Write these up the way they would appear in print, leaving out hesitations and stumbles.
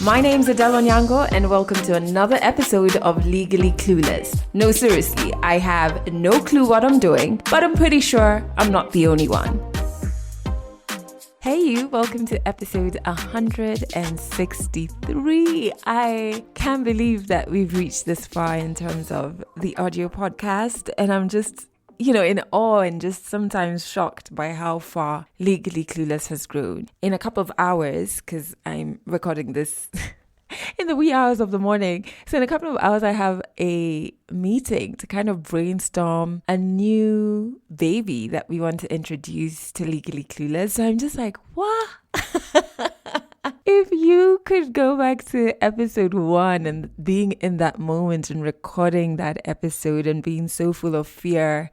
My name's Adele Onyango and welcome to another episode of Legally Clueless. No, seriously, I have no clue what I'm doing, but I'm pretty sure I'm not the only one. Hey you, welcome to episode 163. I can't believe that we've reached this far in terms of the audio podcast, and I'm just in awe and just sometimes shocked by how far Legally Clueless has grown. In a couple of hours, because I'm recording this in the wee hours of the morning, so in a couple of hours I have a meeting to kind of brainstorm a new baby that we want to introduce to Legally Clueless. So I'm just like, what? If you could go back to episode 1 and being in that moment and recording that episode and being so full of fear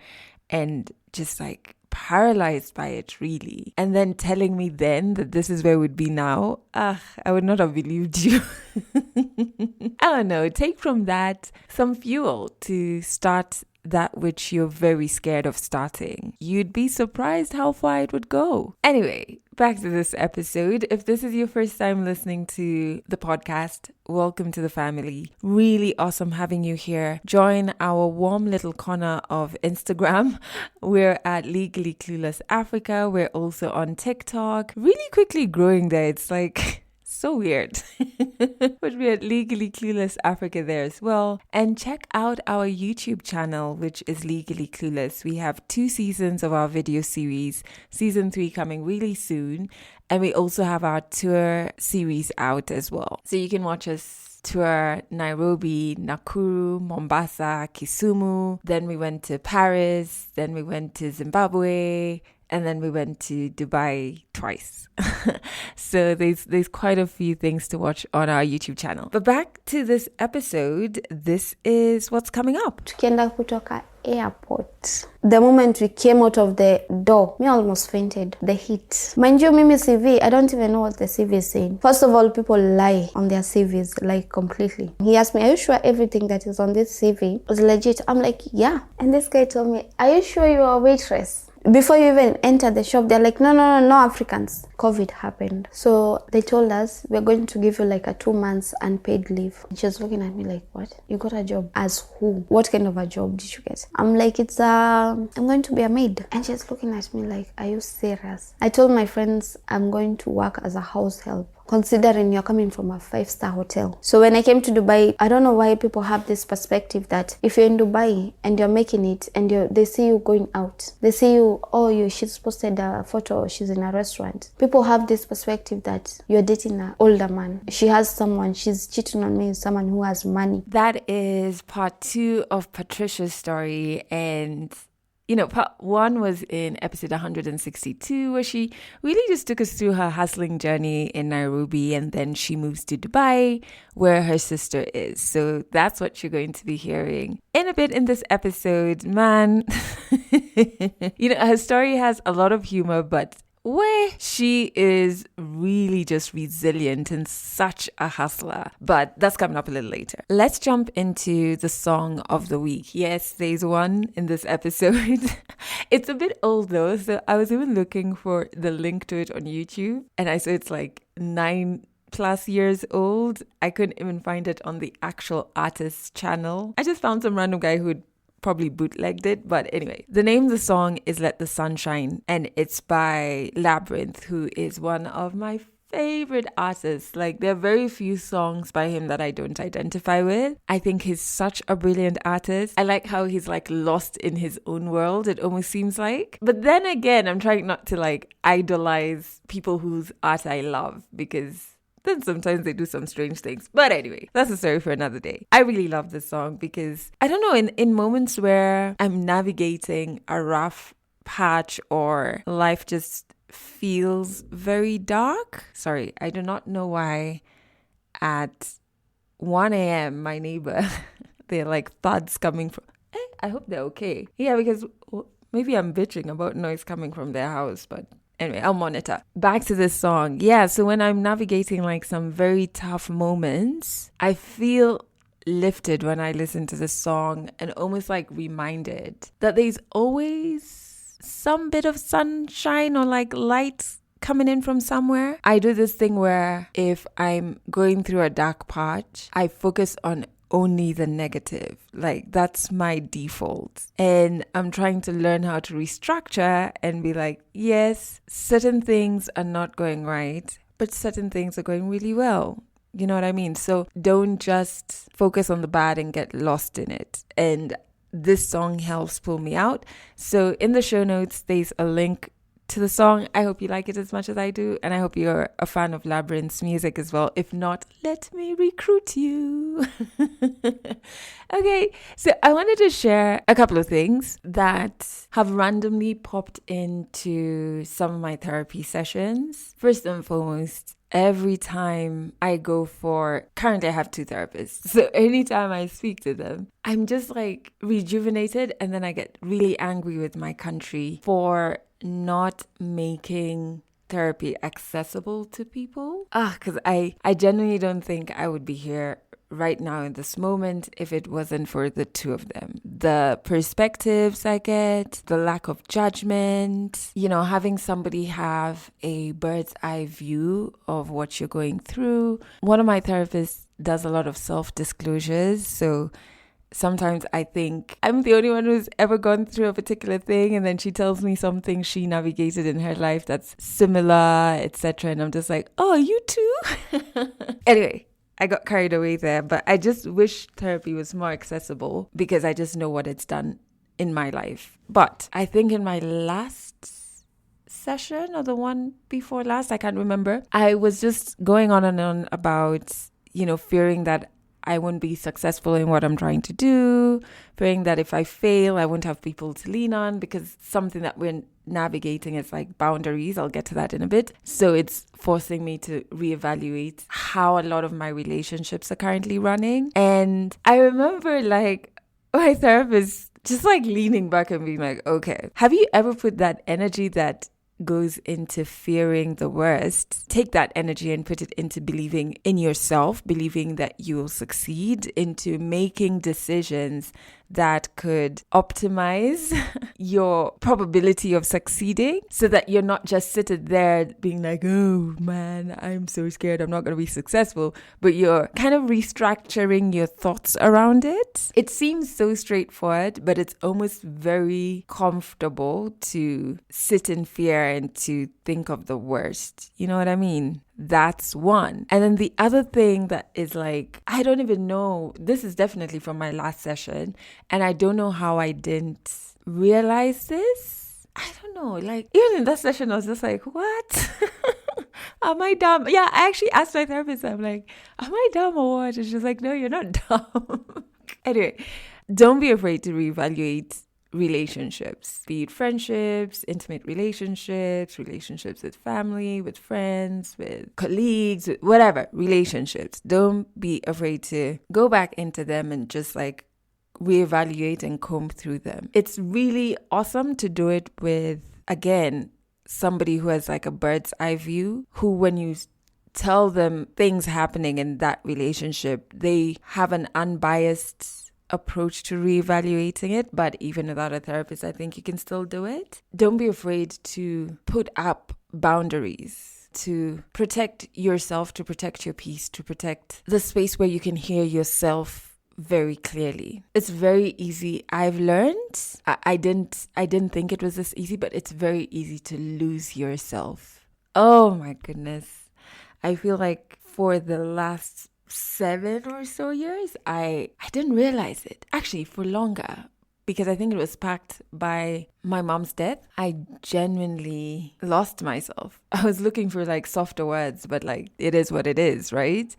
and just like paralyzed by it really, and then telling me then that this is where we'd be now, I would not have believed you. I don't know, take from that some fuel to start that which you're very scared of starting. You'd be surprised how far it would go. Anyway, back to this episode. If this is your first time listening to the podcast, welcome to the family. Really awesome having you here. Join our warm little corner of Instagram. We're at Legally Clueless Africa. We're also on TikTok. Really quickly growing there. It's like so weird. But we're at Legally Clueless Africa there as well. And check out our YouTube channel, which is Legally Clueless. We have 2 seasons of our video series. Season 3 coming really soon. And we also have our tour series out as well. So you can watch us tour Nairobi, Nakuru, Mombasa, Kisumu. Then we went to Paris. Then we went to Zimbabwe. And then we went to Dubai twice. So there's quite a few things to watch on our YouTube channel. But back to this episode, this is what's coming up. Tukienda kutoka airport. The moment we came out of the door, me almost fainted. The heat. Mind you, mimi CV, I don't even know what the CV is saying. First of all, people lie on their CVs, like completely. He asked me, are you sure everything that is on this CV is legit? I'm like, yeah. And this guy told me, are you sure you are a waitress? Before you even enter the shop, they're like, no Africans. COVID happened. So they told us, we're going to give you like a 2 months unpaid leave. She was looking at me like, what? You got a job? As who? What kind of a job did you get? I'm like, I'm going to be a maid. And she's looking at me like, are you serious? I told my friends, I'm going to work as a house help, considering you're coming from a 5-star hotel. So when I came to Dubai, I don't know why people have this perspective that if you're in Dubai and you're making it and they see you going out, they see you, she's posted a photo, she's in a restaurant. People have this perspective that you're dating an older man. She has someone, she's cheating on me with someone who has money. That is part 2 of Patricia's story. And part 1 was in episode 162, where she really just took us through her hustling journey in Nairobi, and then she moves to Dubai, where her sister is. So that's what you're going to be hearing in a bit in this episode. Man, her story has a lot of humor, but where she is really just resilient and such a hustler. But that's coming up a little later. Let's jump into the song of the week. Yes, there's one in this episode. It's a bit old though, so I was even looking for the link to it on YouTube, and I saw it's like 9+ years old. I couldn't even find it on the actual artist's channel. I just found some random guy who'd probably bootlegged it. But anyway, the name of the song is Let the Sun Shine, and it's by Labyrinth, who is one of my favorite artists. Like, there are very few songs by him that I don't identify with. I think he's such a brilliant artist. I like how he's like lost in his own world, it almost seems like. But then again, I'm trying not to like idolize people whose art I love, because then sometimes they do some strange things. But anyway, that's a story for another day. I really love this song because, I don't know, in moments where I'm navigating a rough patch or life just feels very dark. Sorry, I do not know why at 1 a.m. my neighbor, they're like thuds coming from, I hope they're okay. Yeah, because maybe I'm bitching about noise coming from their house, but anyway, I'll monitor. Back to this song. Yeah, so when I'm navigating like some very tough moments, I feel lifted when I listen to this song and almost like reminded that there's always some bit of sunshine or like light coming in from somewhere. I do this thing where if I'm going through a dark patch, I focus on only the negative. Like, that's my default. And I'm trying to learn how to restructure and be like, yes, certain things are not going right, but certain things are going really well. You know what I mean? So don't just focus on the bad and get lost in it. And this song helps pull me out. So in the show notes, there's a link to the song. I hope you like it as much as I do. And I hope you're a fan of Labyrinth's music as well. If not, let me recruit you. Okay, so I wanted to share a couple of things that have randomly popped into some of my therapy sessions. First and foremost, every time I go currently I have 2 therapists. So anytime I speak to them, I'm just like rejuvenated, and then I get really angry with my country for not making therapy accessible to people. Because I genuinely don't think I would be here right now in this moment if it wasn't for the 2 of them. The perspectives I get, the lack of judgment, having somebody have a bird's eye view of what you're going through. One of my therapists does a lot of self-disclosures, so sometimes I think I'm the only one who's ever gone through a particular thing, and then she tells me something she navigated in her life that's similar, etc. And I'm just like, oh, you too? Anyway, I got carried away there, but I just wish therapy was more accessible because I just know what it's done in my life. But I think in my last session or the one before last, I can't remember, I was just going on and on about, fearing that I won't be successful in what I'm trying to do, fearing that if I fail, I won't have people to lean on, because something that we're navigating is like boundaries. I'll get to that in a bit. So it's forcing me to reevaluate how a lot of my relationships are currently running. And I remember like my therapist just like leaning back and being like, okay, have you ever put that energy that goes into fearing the worst, take that energy and put it into believing in yourself, believing that you will succeed, into making decisions that could optimize your probability of succeeding, so that you're not just sitting there being like, oh man, I'm so scared I'm not going to be successful, but you're kind of restructuring your thoughts around it. It seems so straightforward, but it's almost very comfortable to sit in fear and to think of the worst. You know what I mean? That's one. And then the other thing that is like, I don't even know, this is definitely from my last session, and I don't know how I didn't realize this. I don't know, like even in that session I was just like, what? Am I dumb? Yeah, I actually asked my therapist, I'm like, am I dumb or what? And she's like, no, you're not dumb. Anyway, don't be afraid to reevaluate relationships, be it friendships, intimate relationships, relationships with family, with friends, with colleagues, with whatever, relationships. Don't be afraid to go back into them and just like reevaluate and comb through them. It's really awesome to do it with, again, somebody who has like a bird's eye view, who when you tell them things happening in that relationship, they have an unbiased approach to reevaluating it. But even without a therapist, I think you can still do it. Don't be afraid to put up boundaries, to protect yourself, to protect your peace, to protect the space where you can hear yourself very clearly. It's very easy. I've learned, I didn't think it was this easy, but it's very easy to lose yourself. Oh my goodness. I feel like for the last 7 or so years, I didn't realize it. Actually, for longer, because I think it was sparked by my mom's death. I genuinely lost myself. I was looking for like softer words, but like it is what it is, right?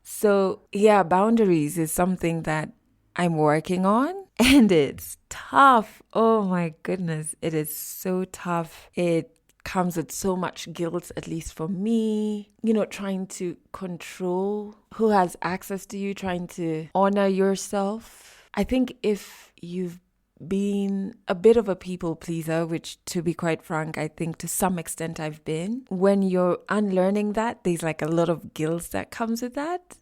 So yeah, boundaries is something that I'm working on, and it's tough. Oh my goodness, it is so tough. It comes with so much guilt, at least for me, trying to control who has access to you, trying to honor yourself. I think if you've been a bit of a people pleaser, which to be quite frank, I think to some extent I've been, when you're unlearning that, there's like a lot of guilt that comes with that,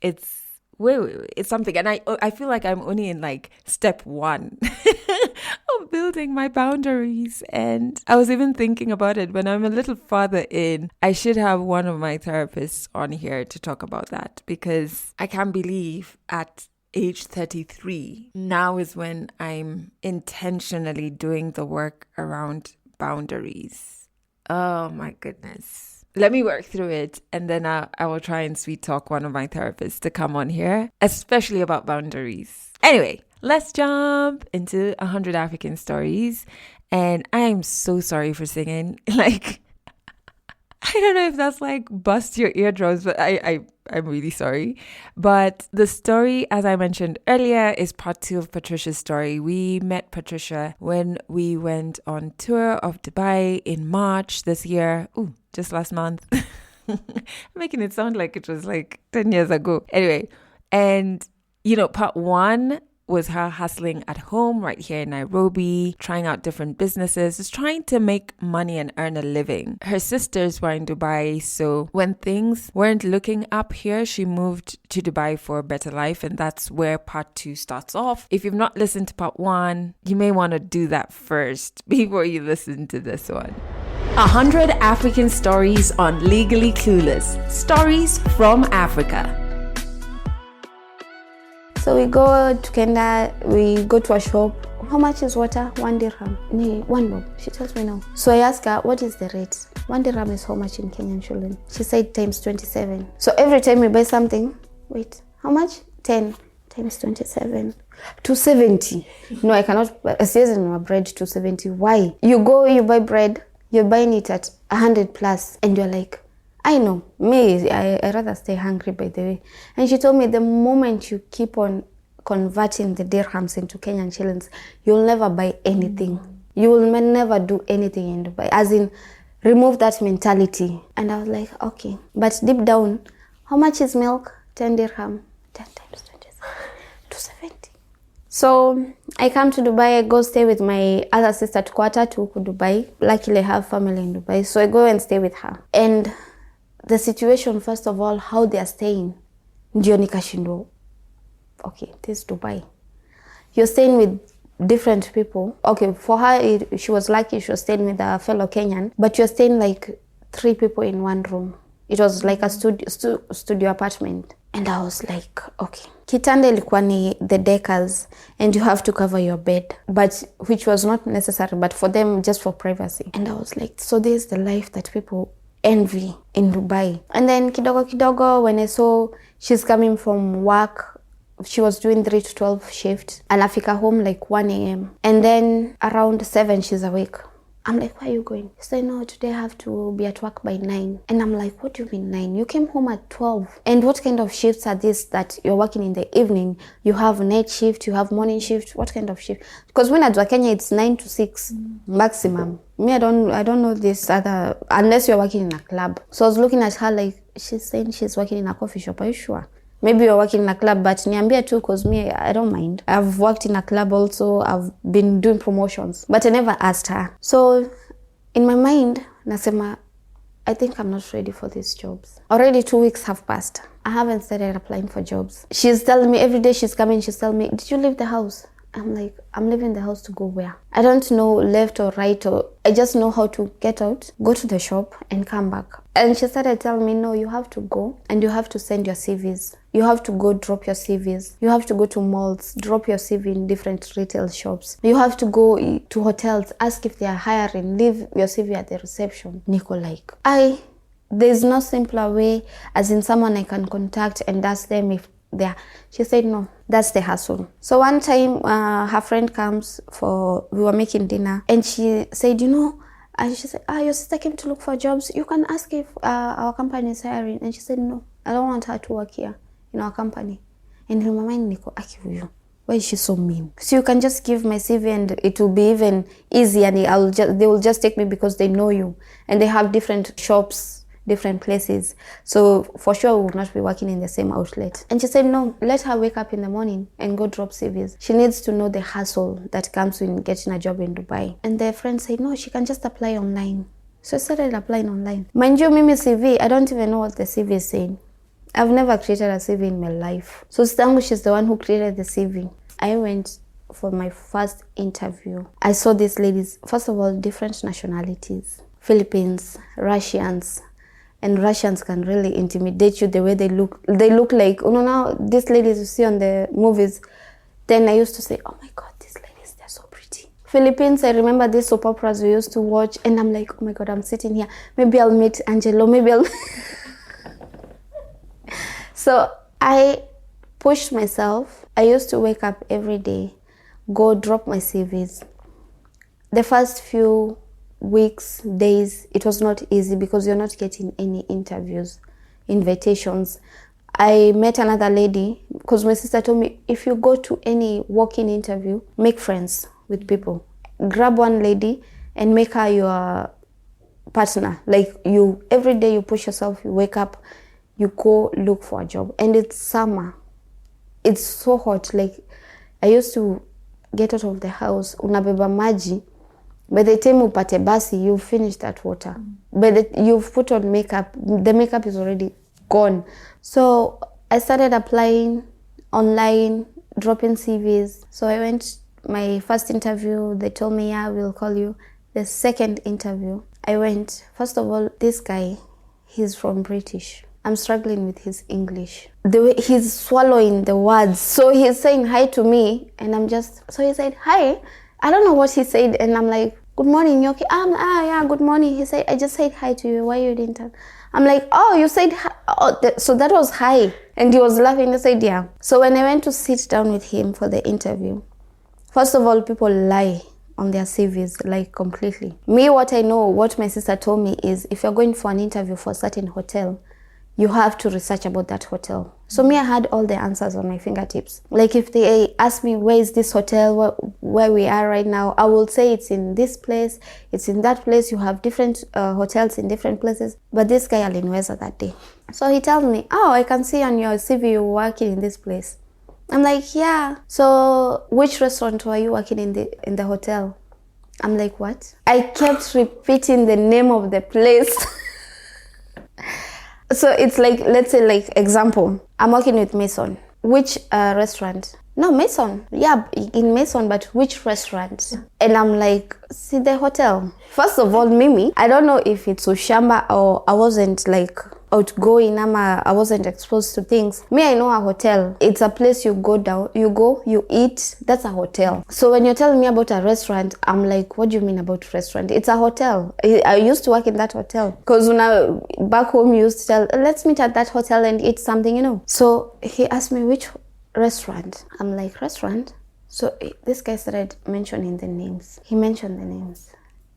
it's wait, it's something. And I feel like I'm only in like step 1 of building my boundaries. And I was even thinking about it when I'm a little farther in. I should have one of my therapists on here to talk about that, because I can't believe at age 33, now is when I'm intentionally doing the work around boundaries. Oh my goodness. Let me work through it, and then I will try and sweet talk one of my therapists to come on here, especially about boundaries. Anyway, let's jump into 100 African stories. And I am so sorry for singing. Like, I don't know if that's like bust your eardrums, but I'm really sorry. But the story, as I mentioned earlier, is part 2 of Patricia's story. We met Patricia when we went on tour of Dubai in March this year. Ooh, just last month. Making it sound like it was like 10 years ago. Anyway, and part 1 was her hustling at home right here in Nairobi, trying out different businesses, just trying to make money and earn a living. Her sisters were in Dubai, so when things weren't looking up here, she moved to Dubai for a better life, and that's where part 2 starts off. If you've not listened to part 1, you may want to do that first before you listen to this one. 100 African stories on Legally Clueless. Stories from Africa. So we go to Kenya, we go to a shop. How much is water? 1 dirham. Nee, 1 bob. She tells me no. So I ask her, what is the rate? 1 dirham is how much in Kenyan shilling? She said times 27. So every time we buy something, wait, how much? 10 times 27. 270. No, I cannot buy a season of bread 270. Why? You go, you buy bread, you're buying it at 100 plus, and you're like, I know, me, I rather stay hungry, by the way. And she told me the moment you keep on converting the dirhams into Kenyan shillings, you'll never buy anything. You will never do anything in Dubai. As in, remove that mentality. And I was like, okay. But deep down, how much is milk? 10 dirham. 10 times 27. 270. So I come to Dubai, I go stay with my other sister, Tukwata, to Dubai. Luckily, I have family in Dubai, so I go and stay with her. And the situation, first of all, how they are staying, ndio nikashindwa. Okay, this is Dubai. You're staying with different people. Okay, for her, she was lucky she was staying with a fellow Kenyan, but you're staying like 3 people in 1 room. It was like a studio apartment. And I was like, okay. Kitanda ilikuwa ni the deckers, and you have to cover your bed, but which was not necessary, but for them, just for privacy. And I was like, so this is the life that people envy in Dubai. And then kidogo, when I saw she's coming from work, she was doing 3 to 12 shift, and Anafika home like 1 a.m. And then around 7, she's awake. I'm like, where are you going? She said, no, today I have to be at work by 9. And I'm like, what do you mean 9? You came home at 12. And what kind of shifts are these that you're working in the evening? You have night shift, you have morning shift. What kind of shift? Because when at Kenya, it's 9 to 6 maximum. Me, I don't know this other, unless you're working in a club. So I was looking at her like, she's saying she's working in a coffee shop. Are you sure? Maybe you're working in a club, but niambia too, because me, I don't mind. I've worked in a club also. I've been doing promotions, but I never asked her. So in my mind, nasema, I think I'm not ready for these jobs. Already 2 weeks have passed. I haven't started applying for jobs. She's telling me every day she's coming, she's telling me, did you leave the house? I'm like, I'm leaving the house to go where? I don't know left or right, or I just know how to get out, go to the shop and come back. And she started telling me, no, you have to go and you have to send your CVs. You have to go drop your CVs. You have to go to malls, drop your CV in different retail shops. You have to go to hotels, ask if they are hiring, leave your CV at the reception. Nico like, there's no simpler way, as in someone I can contact and ask them if they're. She said, no, that's the hustle. So one time her friend comes we were making dinner, and she said, and she said, your sister came to look for jobs. You can ask if our company is hiring. And she said, no, I don't want her to work here in our company. And in my mind, Nico, why is she so mean? So you can just give my CV and it will be even easy, and they will just take me because they know you. And they have different shops, different places. So for sure we will not be working in the same outlet. And she said, no, let her wake up in the morning and go drop CVs. She needs to know the hustle that comes with getting a job in Dubai. And their friend said, no, she can just apply online. So I started applying online. Mind you, Mimi CV, I don't even know what the CV is saying. I've never created a CV in my life. So Stangu, she's the one who created the CV. I went for my first interview, I saw these ladies, first of all, different nationalities, Philippines, Russians, and Russians can really intimidate you the way they look. They look like, now these ladies you see on the movies. Then I used to say, oh my God, these ladies, they're so pretty. Philippines, I remember these soap operas we used to watch, and I'm like, oh my God, I'm sitting here. Maybe I'll meet Angelo, maybe I'll... So I pushed myself. I used to wake up every day, go drop my CVs. The first few weeks, days, it was not easy because you're not getting any interviews, invitations. I met another lady because my sister told me, if you go to any walk-in interview, make friends with people. Grab one lady and make her your partner. Like you, every day you push yourself, you wake up, you go look for a job. And it's summer. It's so hot. Like I used to get out of the house, unabeba maji. By the time upate basi, you've finished that water. You've put on makeup, the makeup is already gone. So I started applying online, dropping CVs. So I went my first interview. They told me, yeah, we'll call you. The second interview, I went. First of all, this guy, he's from British. I'm struggling with his English. The way he's swallowing the words. So he's saying hi to me, and so he said, hi. I don't know what he said, and I'm like, good morning, you okay? Yeah, good morning. He said, I just said hi to you. Why you didn't tell? I'm like, oh, you said hi. Oh, so that was hi. And he was laughing. He said, yeah. So when I went to sit down with him for the interview, first of all, people lie on their CVs, like completely. Me, what I know, what my sister told me is, if you're going for an interview for a certain hotel, you have to research about that hotel. So me, I had all the answers on my fingertips. Like if they ask me, where is this hotel, where we are right now, I will say it's in this place, it's in that place. You have different hotels in different places. But this guy aliniweza that day. So he tells me, oh, I can see on your CV you're working in this place. I'm like, yeah. So which restaurant were you working in the hotel? I'm like, what? I kept repeating the name of the place. So it's like, let's say, like, example, I'm working with Mason. Which restaurant? No, Mason. Yeah, in Mason, but which restaurant? And I'm like, see the hotel. First of all, Mimi, I don't know if it's Ushamba or I wasn't like outgoing, I wasn't exposed to things. Me, I know a hotel. It's a place you go down, you eat. That's a hotel. So when you're telling me about a restaurant, I'm like, what do you mean about restaurant? It's a hotel. I used to work in that hotel. Because back home, you used to tell, let's meet at that hotel and eat something, So he asked me, which restaurant? I'm like, restaurant? So this guy started mentioning the names. He mentioned the names.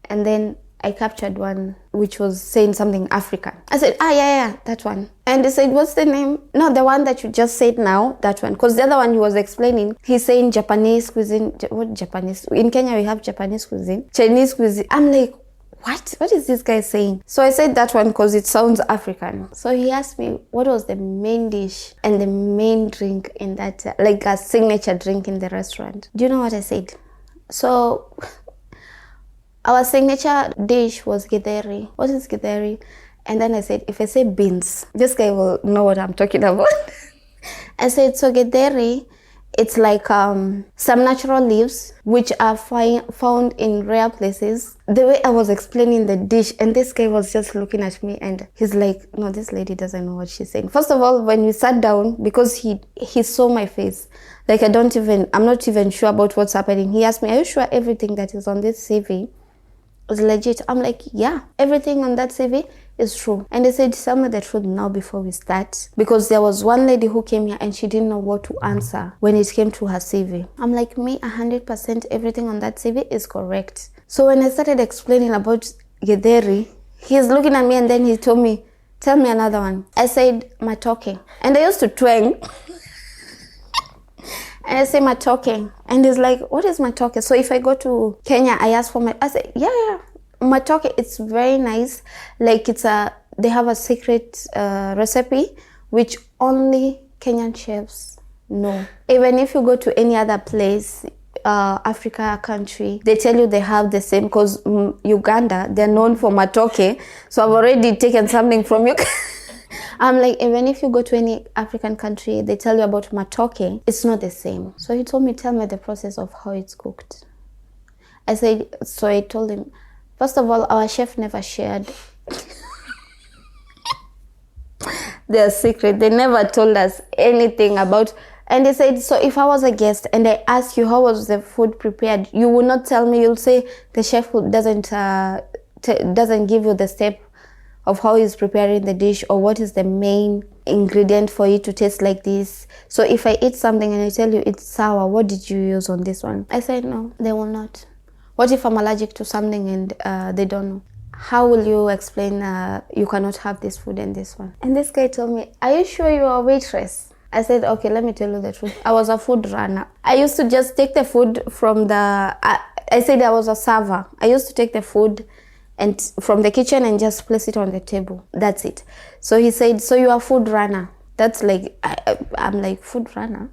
And then I captured one which was saying something African. I said, yeah, that one. And they said, what's the name? No, the one that you just said now, that one. Because the other one he was explaining, he's saying Japanese cuisine. What Japanese? In Kenya, we have Japanese cuisine, Chinese cuisine. I'm like, what is this guy saying? So I said that one because it sounds African. So he asked me, what was the main dish and the main drink in that, like a signature drink in the restaurant? Do you know what I said? So our signature dish was githeri. What is githeri? And then I said, if I say beans, this guy will know what I'm talking about. I said, so githeri, it's like some natural leaves which are found in rare places. The way I was explaining the dish, and this guy was just looking at me and he's like, no, this lady doesn't know what she's saying. First of all, when we sat down, because he saw my face, like I'm not even sure about what's happening. He asked me, are you sure everything that is on this CV is legit? I'm like, yeah, everything on that CV is true. And they said, tell me the truth now before we start. Because there was one lady who came here and she didn't know what to answer when it came to her CV. I'm like, me, 100% everything on that CV is correct. So when I started explaining about githeri, he's looking at me and then he told me, tell me another one. I said, matoke. And I used to twang. And I say matoke. And he's like, what is matoke? So if I go to Kenya, I ask for I say, yeah, matoke, it's very nice. Like they have a secret recipe which only Kenyan chefs know. Even if you go to any other place, Africa country, they tell you they have the same, because Uganda, they're known for matoke. So I've already taken something from you. I'm like, even if you go to any African country, they tell you about matoke, it's not the same. So he told me, tell me the process of how it's cooked. I told him, first of all, our chef never shared their secret. They never told us anything about. And they said, so if I was a guest and I ask you how was the food prepared, you will not tell me. You'll say the chef doesn't give you the step of how he's preparing the dish or what is the main ingredient for it to taste like this. So if I eat something and I tell you it's sour, what did you use on this one? I said, no, they will not. What if I'm allergic to something and they don't know? How will you explain you cannot have this food and this one? And this guy told me, are you sure you are a waitress? I said, okay, let me tell you the truth. I was a food runner. I used to just take the food from I said I was a server. I used to take the food and from the kitchen and just place it on the table. That's it. So he said, so you are a food runner. That's like, I'm like, food runner?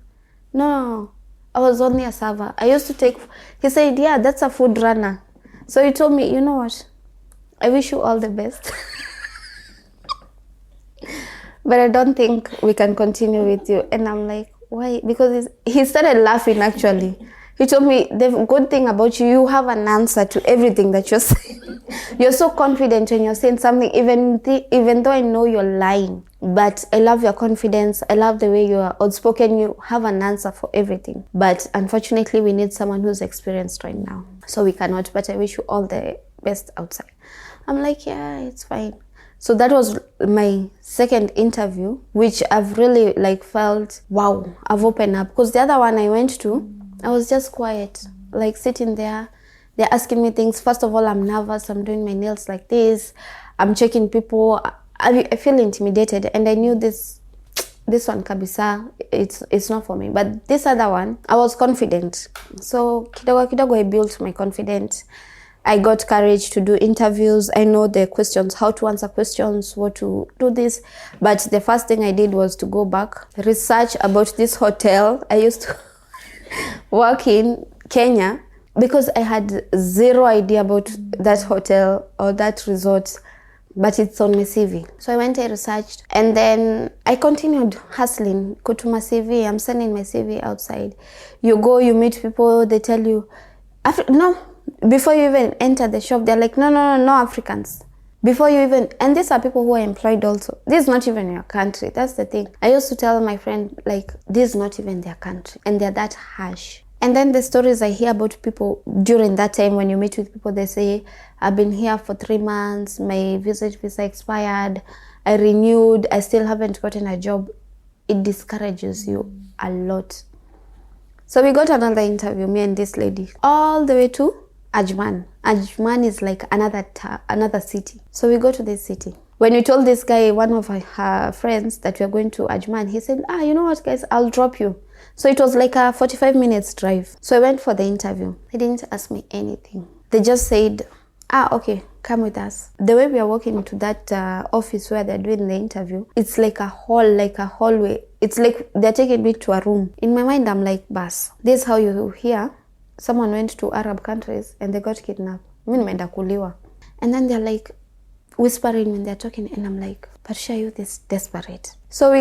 No, I was only a server. I used to take, he said, yeah, that's a food runner. So he told me, you know what? I wish you all the best. But I don't think we can continue with you. And I'm like, why? Because he started laughing actually. He told me, the good thing about you, you have an answer to everything that you're saying. You're so confident when you're saying something, even though I know you're lying. But I love your confidence. I love the way you are outspoken. You have an answer for everything. But unfortunately, we need someone who's experienced right now. So we cannot, but I wish you all the best outside. I'm like, yeah, it's fine. So that was my second interview, which I've really like felt, wow, I've opened up. Because the other one I went to, I was just quiet, like sitting there. They're asking me things. First of all, I'm nervous. I'm doing my nails like this. I'm checking people. I feel intimidated. And I knew this one, kabisa, it's not for me. But this other one, I was confident. So kidogo I built my confidence. I got courage to do interviews. I know the questions, how to answer questions, what to do this. But the first thing I did was to go back, research about this hotel. I used to work in Kenya because I had zero idea about that hotel or that resort, but it's on my CV. So I went and researched, and then I continued hustling. Go to my CV. I'm sending my CV outside. You go, you meet people, they tell you, before you even enter the shop, they're like, no Africans. Before you even, and these are people who are employed also. This is not even your country. That's the thing. I used to tell my friend, like, this is not even their country. And they're that harsh. And then the stories I hear about people during that time when you meet with people, they say, I've been here for 3 months. My visa expired. I renewed. I still haven't gotten a job. It discourages you a lot. So we got another interview, me and this lady, all the way to Ajman. Ajman is like another city. So we go to this city. When we told this guy, one of her friends, that we are going to Ajman, he said, you know what, guys, I'll drop you. So it was like a 45 minutes drive. So I went for the interview. They didn't ask me anything. They just said, okay, come with us. The way we are walking into that office where they're doing the interview, it's like a hall, like a hallway. It's like they're taking me to a room. In my mind, I'm like, bas, this is how you hear someone went to Arab countries and they got kidnapped. Nimeenda kuliwa. And then they're like whispering when they're talking, and I'm like, Patricia, you this desperate. So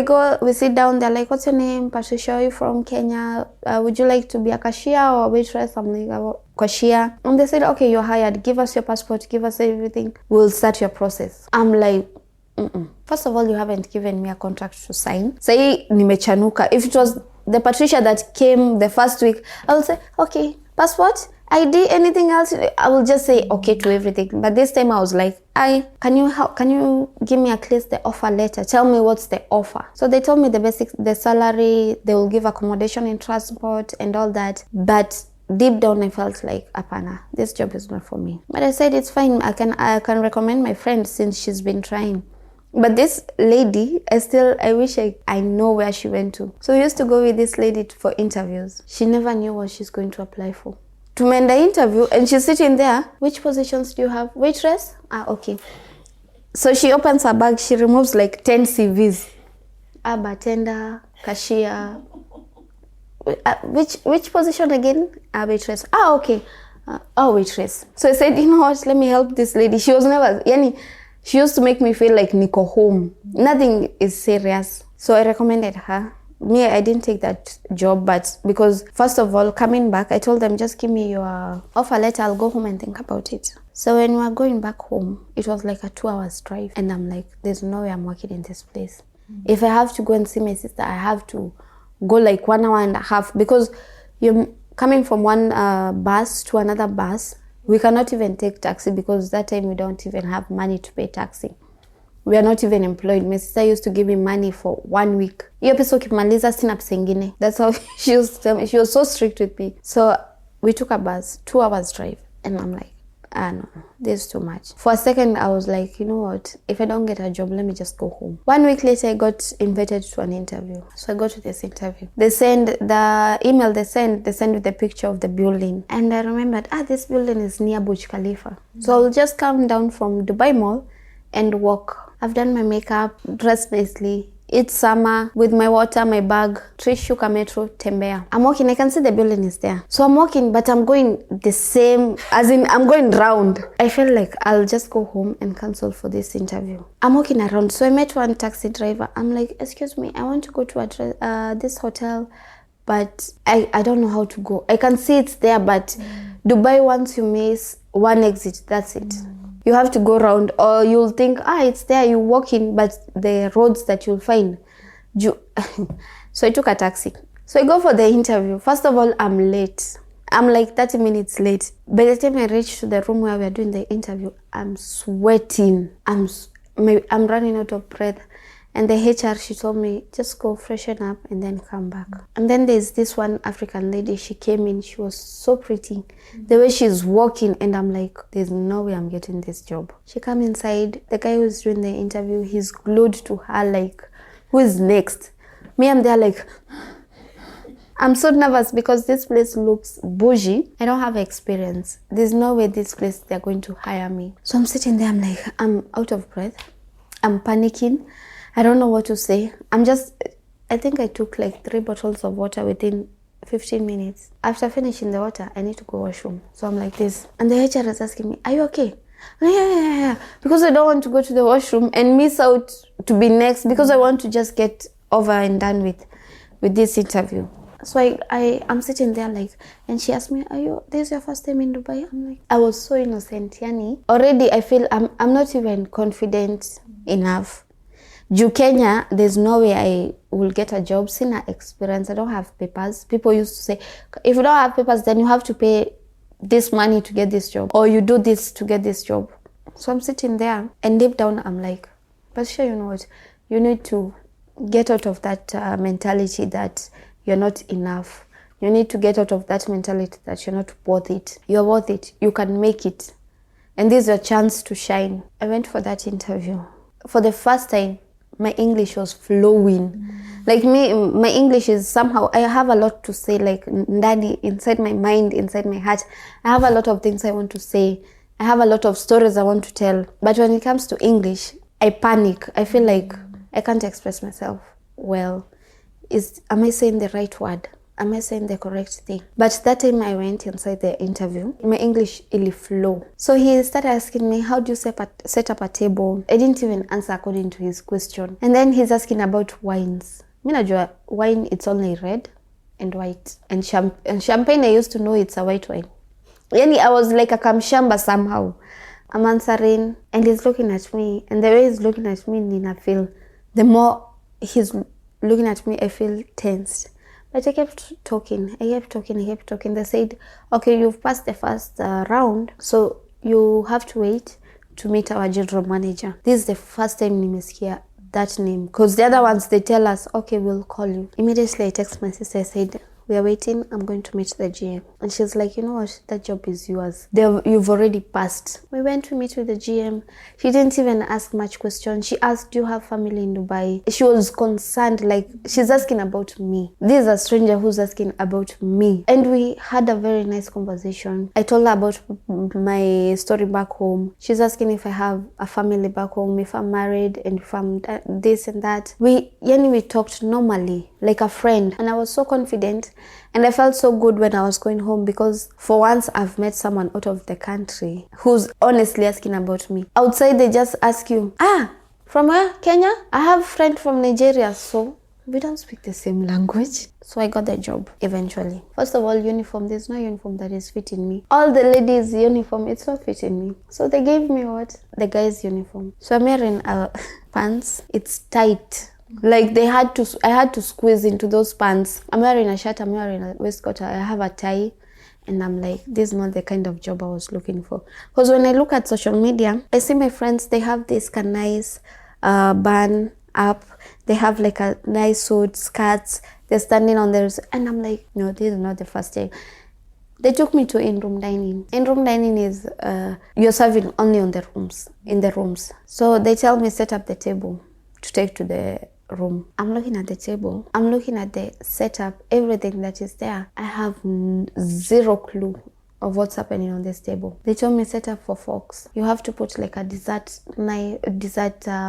we sit down, they're like, what's your name? Patricia, are you from Kenya? Would you like to be a cashier or a waitress? I'm like, cashier. And they said, okay, you're hired. Give us your passport, give us everything. We'll start your process. I'm like, First of all, you haven't given me a contract to sign. Say, nimechanuka. If it was the Patricia that came the first week, I will say, okay, passport, ID, anything else, I will just say okay to everything. But this time I was like, can you give me at least the offer letter? Tell me what's the offer. So they told me the basics, the salary, they will give accommodation and transport and all that. But deep down I felt like, apana, this job is not for me. But I said, it's fine. I can recommend my friend since she's been trying. But this lady, I wish I know where she went to. So we used to go with this lady for interviews. She never knew what she's going to apply for. Tumeenda interview and she's sitting there. Which positions do you have? Waitress? Okay. So she opens her bag. She removes like 10 CVs. Bartender, cashier. Which position again? Waitress. Okay. Waitress. So I said, you know what? Let me help this lady. She was never, She used to make me feel like niko home. Nothing is serious. So I recommended her. Me, I didn't take that job, but because first of all, coming back, I told them, just give me your offer letter. I'll go home and think about it. So when we were going back home, it was like a 2 hours drive. And I'm like, there's no way I'm working in this place. If I have to go and see my sister, I have to go like 1 hour and a half, because you're coming from one bus to another bus. We cannot even take taxi because that time we don't even have money to pay taxi. We are not even employed. My sister used to give me money for 1 week. Hiyo pesa ukimaliza sina pesa ingine. That's how she used to tell me. She was so strict with me. So we took a bus, 2 hours drive. And I'm like, no, this is too much. For a second, I was like, you know what? If I don't get a job, let me just go home. 1 week later, I got invited to an interview. So I go to this interview. They send the email they send with the picture of the building. And I remembered, this building is near Burj Khalifa. So I'll just come down from Dubai Mall and walk. I've done my makeup, dressed nicely. It's summer, with my water, my bag, Trishuka Metro, Tembea. I'm walking, I can see the building is there. So I'm walking, but I'm going the same, as in I'm going round. I feel like I'll just go home and cancel for this interview. I'm walking around, so I met one taxi driver. I'm like, excuse me, I want to go to this hotel, but I don't know how to go. I can see it's there, but Dubai, once you miss one exit, that's it. You have to go around, or you'll think, it's there, you walk in, but the roads that you'll find. So I took a taxi. So I go for the interview. First of all, I'm late. I'm like 30 minutes late. By the time I reach to the room where we are doing the interview, I'm sweating. I'm running out of breath. And the HR, she told me, just go freshen up and then come back. And then there's this one African lady, she came in, she was so pretty. The way she's walking, and I'm like, there's no way I'm getting this job. She come inside, the guy who's doing the interview, he's glued to her like, who is next? Me, I'm there like, I'm so nervous because this place looks bougie. I don't have experience. There's no way this place, they're going to hire me. So I'm sitting there, I'm like, I'm out of breath. I'm panicking. I don't know what to say. I think I took like 3 bottles of water within 15 minutes. After finishing the water, I need to go washroom. So I'm like this. And the HR is asking me, are you okay? Yeah. Because I don't want to go to the washroom and miss out to be next, because I want to just get over and done with this interview. So I'm sitting there like, and she asked me, this is your first time in Dubai? I'm like, I was so innocent, Yani. Already I feel I'm not even confident enough. Kenya, there's no way I will get a job. Sina experience, I don't have papers. People used to say, if you don't have papers, then you have to pay this money to get this job, or you do this to get this job. So I'm sitting there, and deep down I'm like, but sure, you know what? You need to get out of that mentality that you're not enough. You need to get out of that mentality that you're not worth it. You're worth it. You can make it. And this is your chance to shine. I went for that interview. For the first time, my English was flowing. Like my English is somehow, I have a lot to say, like ndani, inside my mind, inside my heart. I have a lot of things I want to say. I have a lot of stories I want to tell. But when it comes to English, I panic. I feel like I can't express myself well. Am I saying the right word? Am I saying the correct thing? But that time I went inside the interview, my English really flow. So he started asking me, how do you set up a table? I didn't even answer according to his question. And then he's asking about wines. Minajua, wine, it's only red and white. And champagne, I used to know it's a white wine. Yani, I was like a kamshamba somehow. I'm answering, and he's looking at me. And the way he's looking at me, Nina, feel, the more he's looking at me, I feel tensed. But I kept talking. They said, okay, you've passed the first round, so you have to wait to meet our general manager. This is the first time nimesikia that name, because the other ones, they tell us, okay, we'll call you. Immediately I text my sister, I said, we are waiting, I'm going to meet the GM. And she's like, you know what, that job is yours. You've already passed. We went to meet with the GM. She didn't even ask much questions. She asked, do you have family in Dubai? She was concerned, like, she's asking about me. This is a stranger who's asking about me. And we had a very nice conversation. I told her about my story back home. She's asking if I have a family back home, if I'm married, and if I'm this and that. We talked normally, like a friend. And I was so confident And I felt so good when I was going home because for once I've met someone out of the country who's honestly asking about me. Outside they just ask you, from where? Kenya? I have a friend from Nigeria, so we don't speak the same language. So I got the job eventually. First of all, uniform. There's no uniform that is fitting me. All the ladies' uniform, it's not fitting me. So they gave me what? The guy's uniform. So I'm wearing pants. It's tight. Like I had to squeeze into those pants. I'm wearing a shirt, I'm wearing a waistcoat, I have a tie. And I'm like, this is not the kind of job I was looking for. Because when I look at social media, I see my friends, they have this nice bun up. They have like a nice suit, skirts. They're standing on theirs. And I'm like, no, this is not the first time. They took me to in-room dining. In-room dining is, you're serving only in the rooms. So they tell me, set up the table to take to the room. I'm looking at the table. I'm looking at the setup, everything that is there. I have zero clue of what's happening on this table. They told me set up for forks. You have to put like a dessert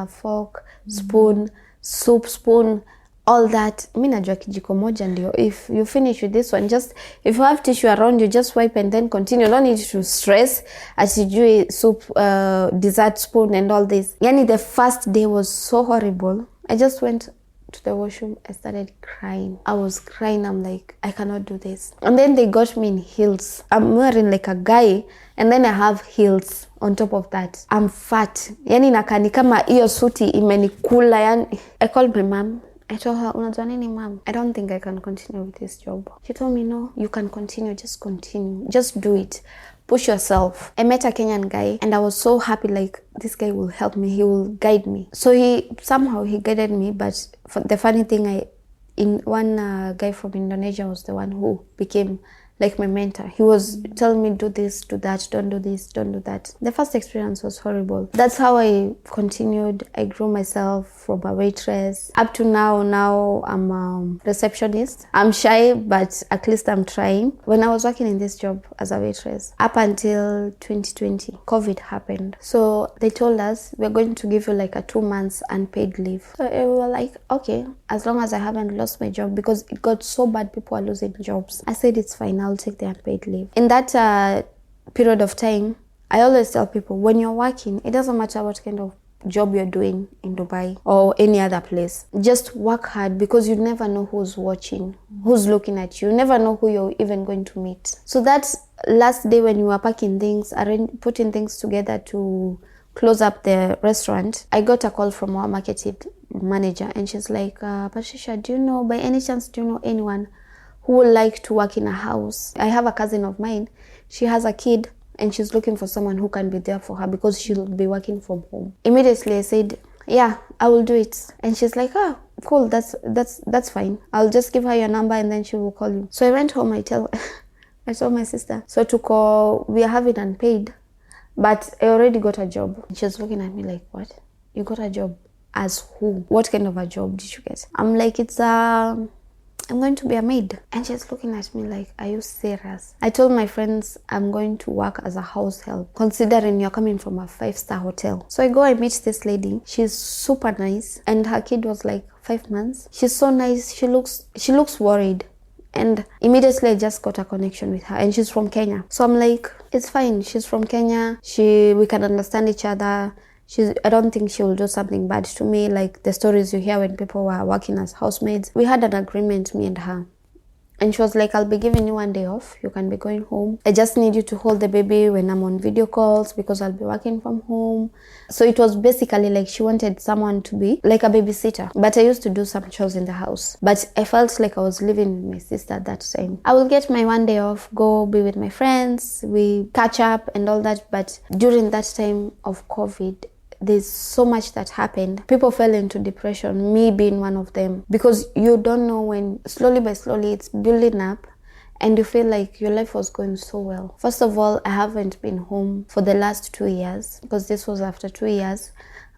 fork, spoon, soup spoon, all that. Mi najua kijiko moja ndio. If you finish with this one, just if you have tissue around you, just wipe and then continue. Don't need to stress asijui soup, dessert spoon and all this. Yani the first day was so horrible. I just went to the washroom. I started crying. I was crying. I'm like, I cannot do this. And then they got me in heels. I'm wearing like a guy, and then I have heels on top of that. I'm fat. Yani nakani kama iyo suti imenikula. Yani I called my mom. I told her, unajua nini mom? I don't think I can continue with this job. She told me, no, you can continue. Just continue. Just do it. Push yourself. I met a Kenyan guy and I was so happy, like this guy will help me, he will guide me. So he guided me, but for the funny thing, one guy from Indonesia was the one who became like my mentor. He was telling me, do this, do that, don't do this, don't do that. The first experience was horrible. That's how I continued. I grew myself from a waitress up to now. Now I'm a receptionist. I'm shy, but at least I'm trying. When I was working in this job as a waitress, up until 2020, COVID happened. So they told us, we're going to give you like a 2 months unpaid leave. So we were like, okay, as long as I haven't lost my job, because it got so bad, people are losing jobs. I said, it's fine, I'll take the unpaid leave. In that period of time, I always tell people, when you're working, it doesn't matter what kind of job you're doing in Dubai or any other place. Just work hard, because you never know who's watching, who's looking at you. You never know who you're even going to meet. So that last day when you were packing things, putting things together to close up the restaurant, I got a call from our marketing manager, and she's like, Patricia, by any chance, do you know anyone who would like to work in a house? I have a cousin of mine. She has a kid and she's looking for someone who can be there for her because she'll be working from home. Immediately I said, yeah, I will do it. And she's like, cool, that's fine. I'll just give her your number and then she will call you. So I went home, I told my sister, so to call, we are having unpaid, but I already got a job. She's looking at me like, what? You got a job? As who? What kind of a job did you get? I'm like, I'm going to be a maid. And she's looking at me like, are you serious? I told my friends I'm going to work as a house help, considering you're coming from a 5-star hotel. So I meet this lady. She's super nice. And her kid was like 5 months. She's so nice. She looks worried. And immediately I just got a connection with her. And she's from Kenya. So I'm like, it's fine. She's from Kenya. We can understand each other. I don't think she will do something bad to me, like the stories you hear when people were working as housemaids. We had an agreement, me and her. And she was like, I'll be giving you 1 day off. You can be going home. I just need you to hold the baby when I'm on video calls because I'll be working from home. So it was basically like she wanted someone to be like a babysitter. But I used to do some chores in the house. But I felt like I was living with my sister at that time. I will get my 1 day off, go be with my friends. We catch up and all that. But during that time of COVID, there's so much that happened. People fell into depression, me being one of them. Because you don't know when, slowly by slowly, it's building up and you feel like your life was going so well. First of all, I haven't been home for the last 2 years because this was after 2 years.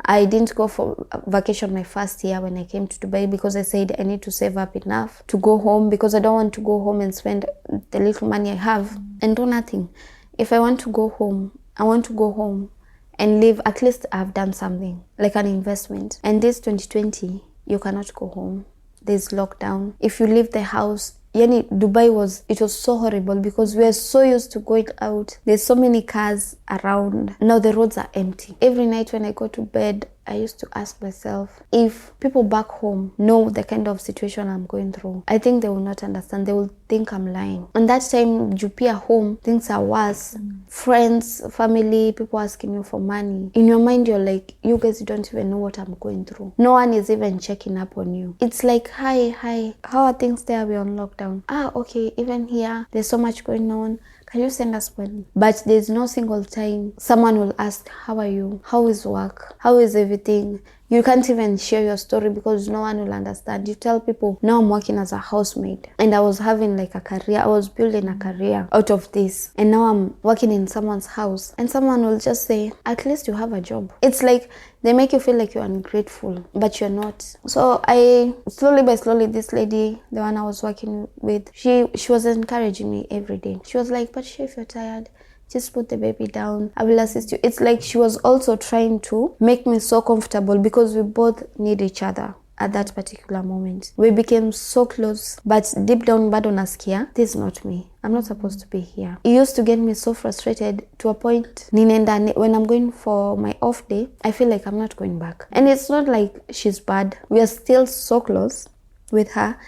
I didn't go for vacation my first year when I came to Dubai because I said I need to save up enough to go home because I don't want to go home and spend the little money I have and do nothing. If I want to go home, I want to go home and live. At least I've done something, like an investment. And this 2020, you cannot go home. There's lockdown. If you leave the house, yani Dubai was so horrible because we are so used to going out. There's so many cars around. Now the roads are empty. Every night when I go to bed, I used to ask myself, if people back home know the kind of situation I'm going through, I think they will not understand. They will think I'm lying. And that time, Jupia home, things are worse. Friends, family, people asking you for money. In your mind, you're like, you guys don't even know what I'm going through. No one is even checking up on you. It's like, hi, how are things there? We're on lockdown. Okay, even here, there's so much going on. Can you send us money? But there's no single time someone will ask, how are you? How is work? How is everything? You can't even share your story because no one will understand. You tell people, now I'm working as a housemaid and I was having like a career. I was building a career out of this. And now I'm working in someone's house. And someone will just say, at least you have a job. It's like they make you feel like you're ungrateful, but you're not. So I, slowly by slowly, this lady, the one I was working with, she was encouraging me every day. She was like, but if you're tired, just put the baby down. I will assist you. It's like she was also trying to make me so comfortable because we both need each other at that particular moment. We became so close, but deep down, bado nasikia, this is not me. I'm not supposed to be here. It used to get me so frustrated to a point, when I'm going for my off day, I feel like I'm not going back. And it's not like she's bad. We are still so close with her.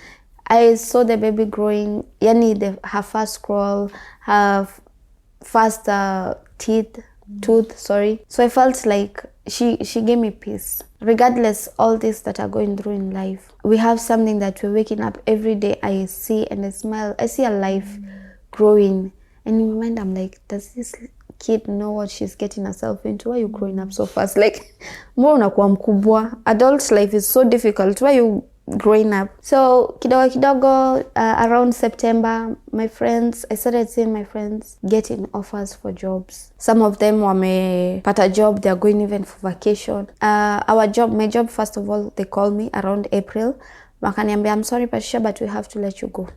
I saw the baby growing, her first crawl, her first tooth. So I felt like she gave me peace. Regardless all this that are going through in life, we have something that we're waking up every day. I see and I smile. I see a life growing, and in my mind I'm like, does this kid know what she's getting herself into? Why are you growing up so fast? Like, mbona unakuwa mkubwa? Adult life is so difficult. Why are you growing up? So kidogo around September, I started seeing my friends getting offers for jobs. Some of them wamepata job, they are going even for vacation. My job, first of all, they called me around April. Wakaniambia, I'm sorry Patricia, but we have to let you go.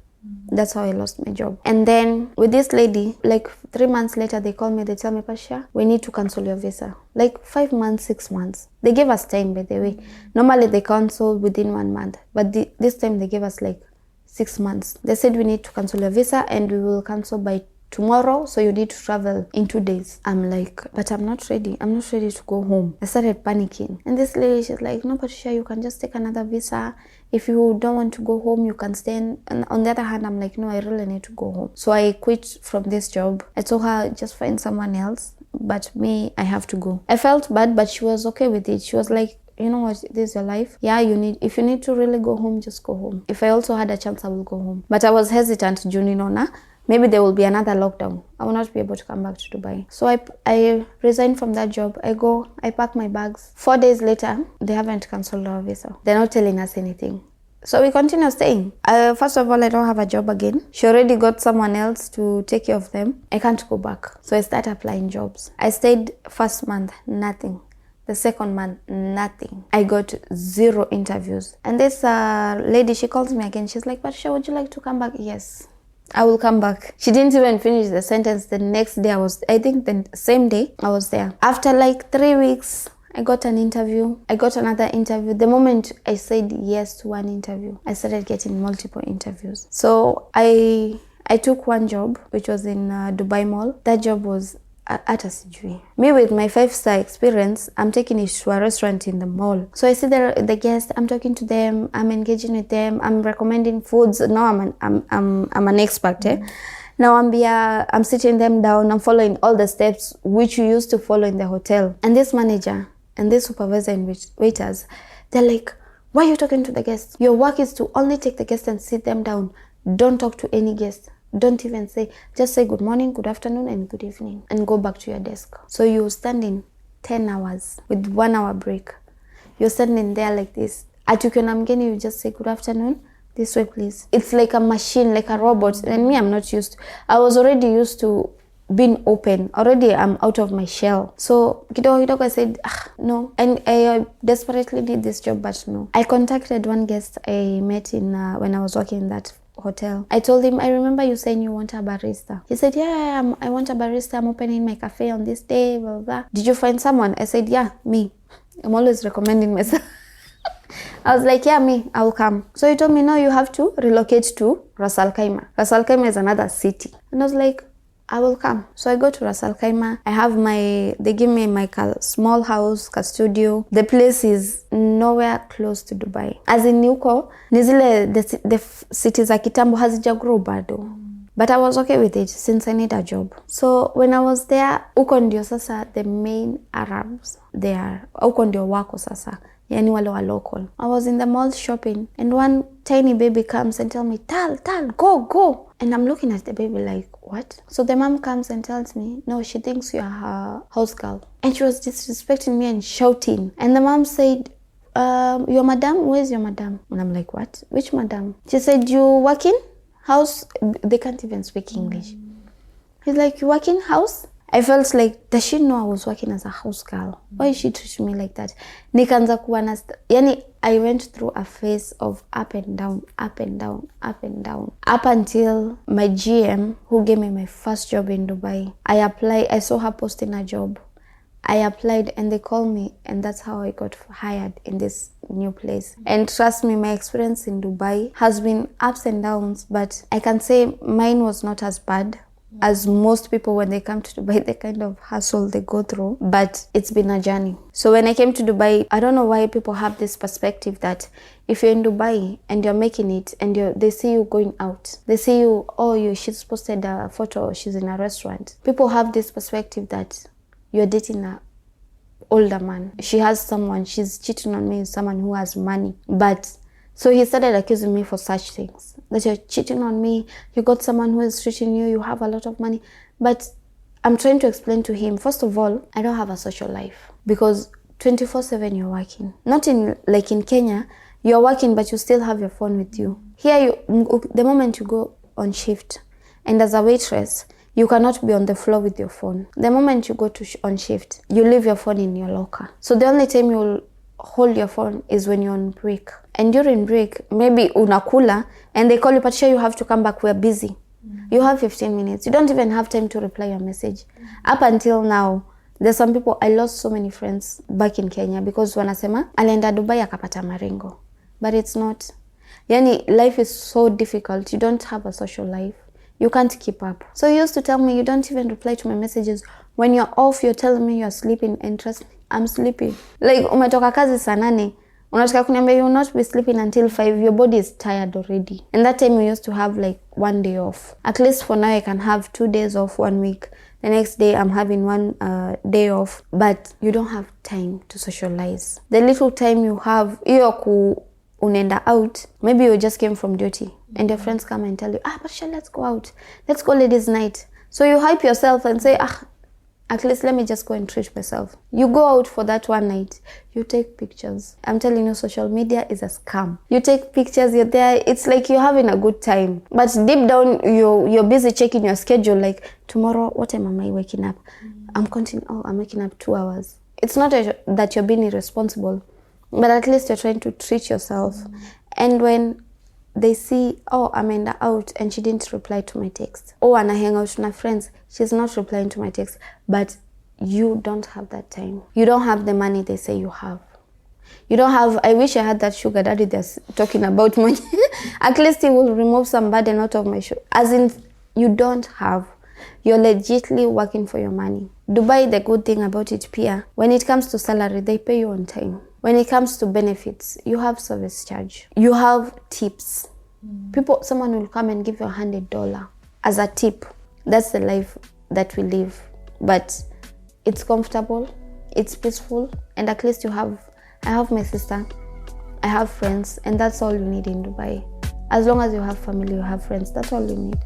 That's how I lost my job. And then with this lady, like 3 months later, they call me, they tell me, Patricia, we need to cancel your visa. Like 5 months, 6 months. They gave us time, by the way. Normally they cancel within 1 month, but this time they gave us like 6 months. They said we need to cancel your visa and we will cancel by tomorrow, so you need to travel in 2 days. I'm like, but I'm not ready. I'm not ready to go home. I started panicking. And this lady, she's like, no, Patricia, you can just take another visa. If you don't want to go home, you can stay. And on the other hand, I'm like, no, I really need to go home. So I quit from this job. I told her, just find someone else. But me, I have to go. I felt bad, but she was okay with it. She was like, you know what, this is your life. Yeah, if you need to really go home, just go home. If I also had a chance, I will go home. But I was hesitant, Juninona. Maybe there will be another lockdown. I will not be able to come back to Dubai. So I resigned from that job. I pack my bags. 4 days later, they haven't cancelled our visa. They're not telling us anything. So we continue staying. First of all, I don't have a job again. She already got someone else to take care of them. I can't go back. So I start applying jobs. I stayed first month, nothing. The second month, nothing. I got 0 interviews. And this lady, she calls me again. She's like, Patricia, would you like to come back? Yes, I will come back. She didn't even finish the sentence. The next day the same day I was there. After like 3 weeks, I got an interview. I got another interview. The moment I said yes to one interview, I started getting multiple interviews. So I took one job, which was in Dubai Mall. That job was at a sijui. Me with my 5-star experience, I'm taking it to a restaurant in the mall. So I see the guests, I'm talking to them, I'm engaging with them, I'm recommending foods. Now I'm an expert. Now I'm sitting them down, I'm following all the steps which you used to follow in the hotel. And this manager and this supervisor and waiters, they're like, why are you talking to the guests? Your work is to only take the guests and sit them down. Don't talk to any guests. Don't even say, just say good morning, good afternoon, and good evening, and go back to your desk. So you're standing 10 hours with 1 hour break. You're standing there like this. At Ukiona you just say good afternoon, this way please. It's like a machine, like a robot. And me, I'm not used. I was already used to being open. Already I'm out of my shell. So kidogo I said, no. And I desperately need this job, but no. I contacted one guest I met in when I was working in that hotel. I told him, I remember you saying you want a barista. He said, yeah, I want a barista. I'm opening my cafe on this day, blah, blah, blah. Did you find someone? I said, yeah, me. I'm always recommending myself. I was like, yeah, I will come. So he told me, no, you have to relocate to Ras Al Khaimah. Ras Al Khaimah is another city. And I was like, I will come. So I go to Ras Al Khaimah. They give me my small house, studio. The place is nowhere close to Dubai. As in Newco, the cities za kitambo hazija grow bado. But I was okay with it since I need a job. So when I was there, huko ndio sasa the main Arabs there. Huko ndio wako sasa. Yani wale wa local. I was in the mall shopping and one tiny baby comes and tells me, Tal, go. And I'm looking at the baby like, what? So the mom comes and tells me, no, she thinks you are her house girl. And she was disrespecting me and shouting. And the mom said, your madam? Where's your madam? And I'm like, what? Which madam? She said, you working? House? They can't even speak English. He's like, you work in house? I felt like, does she know I was working as a house girl? Why is she treating me like that? Nikaanza kuwa na yani, I went through a phase of up and down. Up until my GM, who gave me my first job in Dubai, I saw her posting a job. I applied and they called me, and that's how I got hired in this new place. And trust me, my experience in Dubai has been ups and downs, but I can say mine was not as bad as most people when they come to Dubai, the kind of hustle they go through. But it's been a journey. So when I came to Dubai, I don't know why people have this perspective that if you're in Dubai and you're making it and they see you going out, they see you, she's posted a photo, she's in a restaurant. People have this perspective that you're dating an older man. She has someone, she's cheating on me with someone who has money. But so he started accusing me for such things. That you're cheating on me, you got someone who is treating you, you have a lot of money. But I'm trying to explain to him, first of all, I don't have a social life. Because 24/7 you're working. Not like in Kenya, you're working but you still have your phone with you. Here, the moment you go on shift, and as a waitress, you cannot be on the floor with your phone. The moment you go on shift, you leave your phone in your locker. So the only time you'll hold your phone is when you're on break. And during break, maybe unakula, and they call you, Patricia, you have to come back, we're busy. You have 15 minutes. You don't even have time to reply your message. Up until now, there's some people, I lost so many friends back in Kenya because wanasema, alienda Dubai akapata marengo. But it's not. Yani, life is so difficult. You don't have a social life. You can't keep up. So he used to tell me, you don't even reply to my messages. When you're off, you're telling me you're sleeping, and trust me, I'm sleeping. Like, umetoka kazi saa 8, unataka kuniambia you will not be sleeping until 5. Your body is tired already. And that time we used to have like 1 day off. At least for now, I can have 2 days off 1 week. The next day, I'm having 1 day off. But you don't have time to socialize. The little time you have, unenda out, maybe you just came from duty and your friends come and tell you, Patricia, let's go out. Let's go ladies' night. So you hype yourself and say, at least let me just go and treat myself. You go out for that one night. You take pictures. I'm telling you, social media is a scam. You take pictures, you're there. It's like you're having a good time. But deep down, you're busy checking your schedule. Like, tomorrow, what time am I waking up? I'm waking up 2 hours. It's not that you're being irresponsible, but at least you're trying to treat yourself. And when they see, I'm out and she didn't reply to my text. And I hang out with my friends, she's not replying to my text. But you don't have that time. You don't have the money they say you have. You don't have, I wish I had that sugar daddy that's talking about money. At least he will remove some burden out of my shoulder. As in, you don't have. You're legitimately working for your money. Dubai, the good thing about it, Pia, when it comes to salary, they pay you on time. When it comes to benefits, you have service charge. You have tips. Someone will come and give you $100 as a tip. That's the life that we live. But it's comfortable, it's peaceful, and at least I have my sister, I have friends, and that's all you need in Dubai. As long as you have family, you have friends, that's all you need.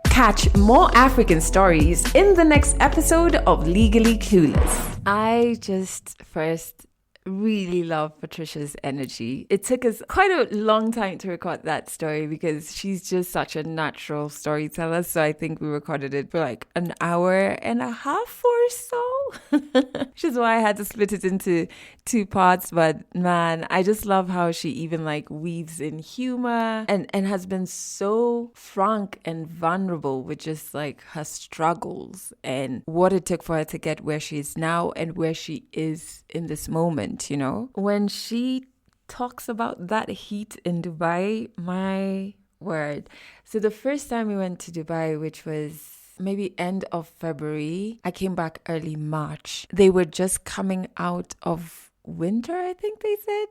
Catch more African stories in the next episode of Legally Clueless. I just first really love Patricia's energy. It took us quite a long time to record that story because she's just such a natural storyteller. So I think we recorded it for like an hour and a half or so, which is why I had to split it into 2 parts. But man, I just love how she even like weaves in humor and has been so frank and vulnerable with just like her struggles and what it took for her to get where she is now and where she is in this moment. moment, you know? When she talks about that heat in Dubai, my word. So the first time we went to Dubai, which was maybe end of February, I came back early March. They were just coming out of winter, I think they said.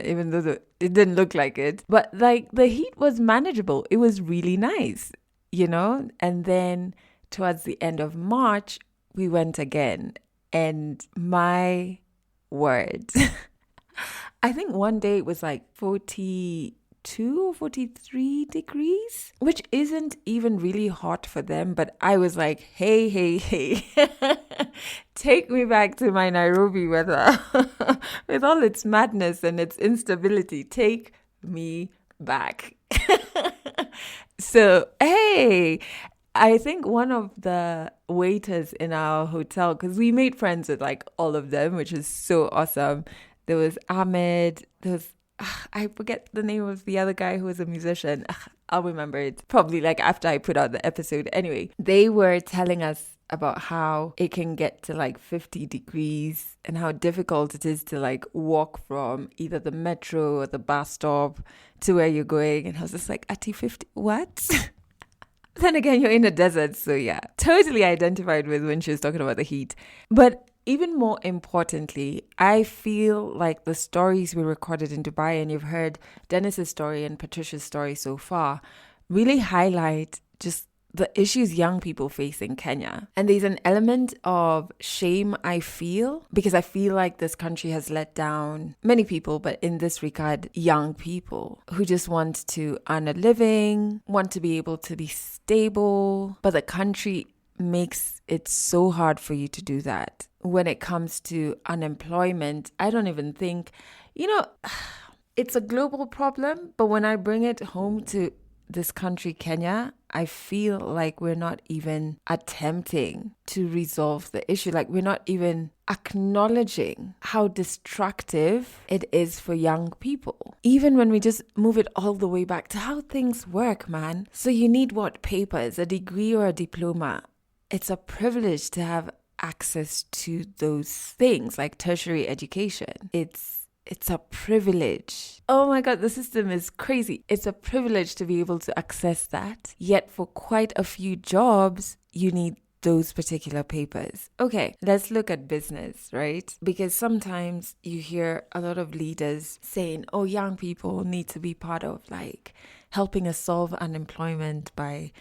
Even though it didn't look like it. But like the heat was manageable. It was really nice, you know? And then towards the end of March, we went again. And my word, I think one day it was like 42 or 43 degrees, which isn't even really hot for them. But I was like, hey, take me back to my Nairobi weather with all its madness and its instability. Take me back. So, hey, I think one of the waiters in our hotel, because we made friends with like all of them, which is so awesome. There was Ahmed, there was I forget the name of the other guy who was a musician. I'll remember it probably like after I put out the episode. Anyway, they were telling us about how it can get to like 50 degrees and how difficult it is to like walk from either the metro or the bus stop to where you're going. And I was just like, Ati 50, what? Then again, you're in a desert. So yeah, totally identified with when she was talking about the heat. But even more importantly, I feel like the stories we recorded in Dubai, and you've heard Dennis's story and Patricia's story so far, really highlight just the issues young people face in Kenya. And there's an element of shame, I feel, because I feel like this country has let down many people, but in this regard, young people who just want to earn a living, want to be able to be stable, but the country makes it so hard for you to do that. When it comes to unemployment, I don't even think, it's a global problem, but when I bring it home to this country, Kenya, I feel like we're not even attempting to resolve the issue. Like we're not even acknowledging how destructive it is for young people. Even when we just move it all the way back to how things work, man. So you need what papers, a degree or a diploma. It's a privilege to have access to those things like tertiary education. It's a privilege. Oh my God, the system is crazy. It's a privilege to be able to access that. Yet for quite a few jobs, you need those particular papers. Okay, let's look at business, right? Because sometimes you hear a lot of leaders saying, oh, young people need to be part of like helping us solve unemployment by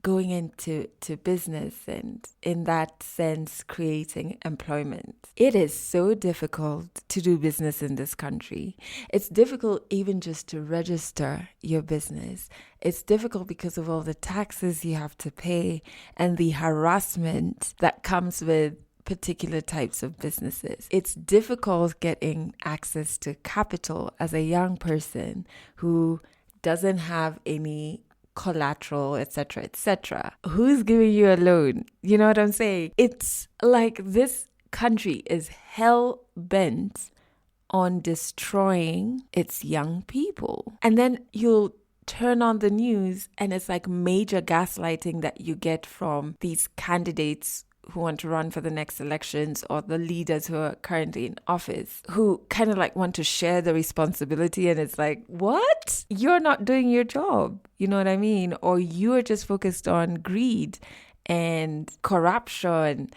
going into business and in that sense creating employment. It is so difficult to do business in this country. It's difficult even just to register your business. It's difficult because of all the taxes you have to pay and the harassment that comes with particular types of businesses. It's difficult getting access to capital as a young person who doesn't have any collateral, etc., etc. Who's giving you a loan? You know what I'm saying? It's like this country is hell bent on destroying its young people. And then you'll turn on the news and it's like major gaslighting that you get from these candidates who want to run for the next elections or the leaders who are currently in office who kind of like want to share the responsibility, and it's like, what? You're not doing your job. You know what I mean? Or you're just focused on greed and corruption.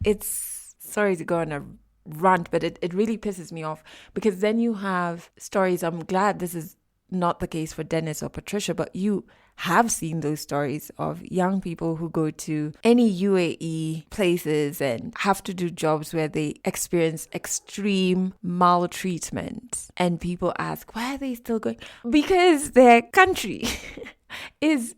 It's, sorry to go on a rant, but it really pisses me off because then you have stories. I'm glad this is not the case for Dennis or Patricia, but you have seen those stories of young people who go to any UAE places and have to do jobs where they experience extreme maltreatment. And people ask, why are they still going? Because their country is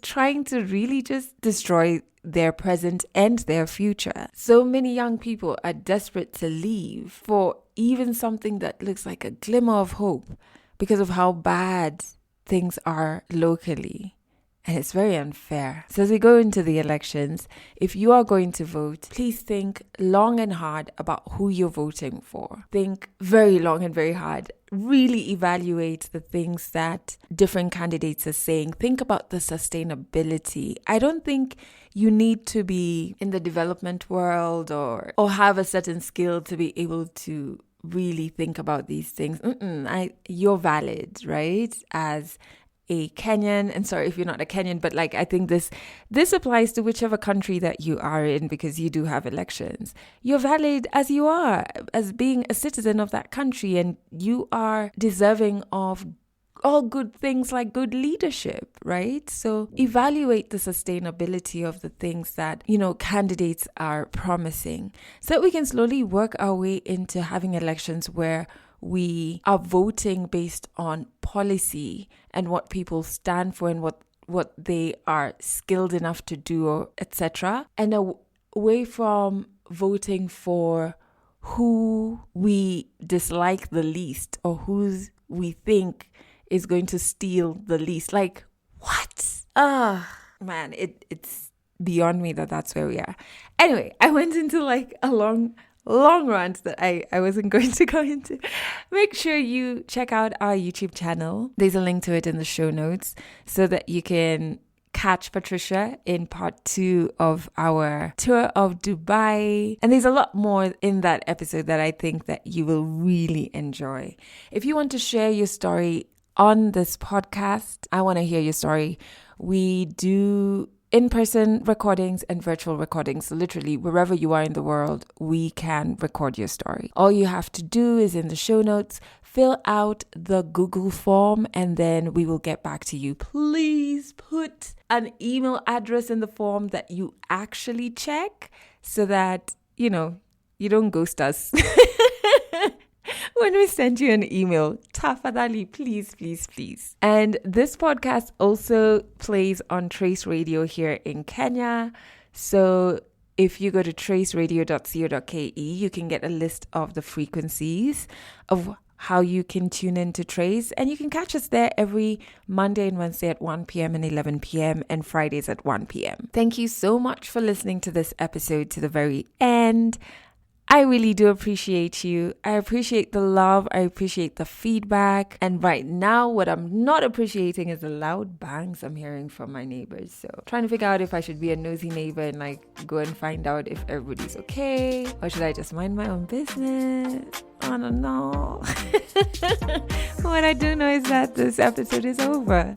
trying to really just destroy their present and their future. So many young people are desperate to leave for even something that looks like a glimmer of hope because of how bad things are locally. And it's very unfair. So as we go into the elections, if you are going to vote, please think long and hard about who you're voting for. Think very long and very hard. Really evaluate the things that different candidates are saying. Think about the sustainability. I don't think you need to be in the development world or have a certain skill to be able to really think about these things. You're valid, right? As a Kenyan, and sorry if you're not a Kenyan, but like I think this applies to whichever country that you are in, because you do have elections. You're valid as you are, as being a citizen of that country, and you are deserving of all good things like good leadership, right? So evaluate the sustainability of the things that, candidates are promising, so that we can slowly work our way into having elections where we are voting based on policy and what people stand for and what they are skilled enough to do, or etc. And away from voting for who we dislike the least, or who we think is going to steal the least. Like, what? Man, it's beyond me that that's where we are. Anyway, I went into like a long rant that I wasn't going to go into. Make sure you check out our YouTube channel. There's a link to it in the show notes, so that you can catch Patricia in part 2 of our tour of Dubai. And there's a lot more in that episode that I think that you will really enjoy. If you want to share your story on this podcast, I want to hear your story. We do in-person recordings and virtual recordings. So literally wherever you are in the world, we can record your story. All you have to do is in the show notes, fill out the Google form, and then we will get back to you. Please put an email address in the form that you actually check, so that, you don't ghost us. When we send you an email, tafadhali, please, please, please. And this podcast also plays on Trace Radio here in Kenya. So if you go to traceradio.co.ke, you can get a list of the frequencies of how you can tune in to Trace. And you can catch us there every Monday and Wednesday at 1 p.m. and 11 p.m. and Fridays at 1 p.m. Thank you so much for listening to this episode to the very end. I really do appreciate you. I appreciate the love. I appreciate the feedback. And right now, what I'm not appreciating is the loud bangs I'm hearing from my neighbors. So trying to figure out if I should be a nosy neighbor and like go and find out if everybody's okay, or should I just mind my own business? I don't know. What I do know is that this episode is over.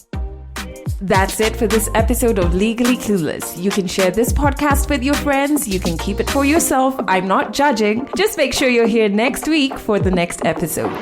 That's it for this episode of Legally Clueless. You can share this podcast with your friends. You can keep it for yourself. I'm not judging. Just make sure you're here next week for the next episode.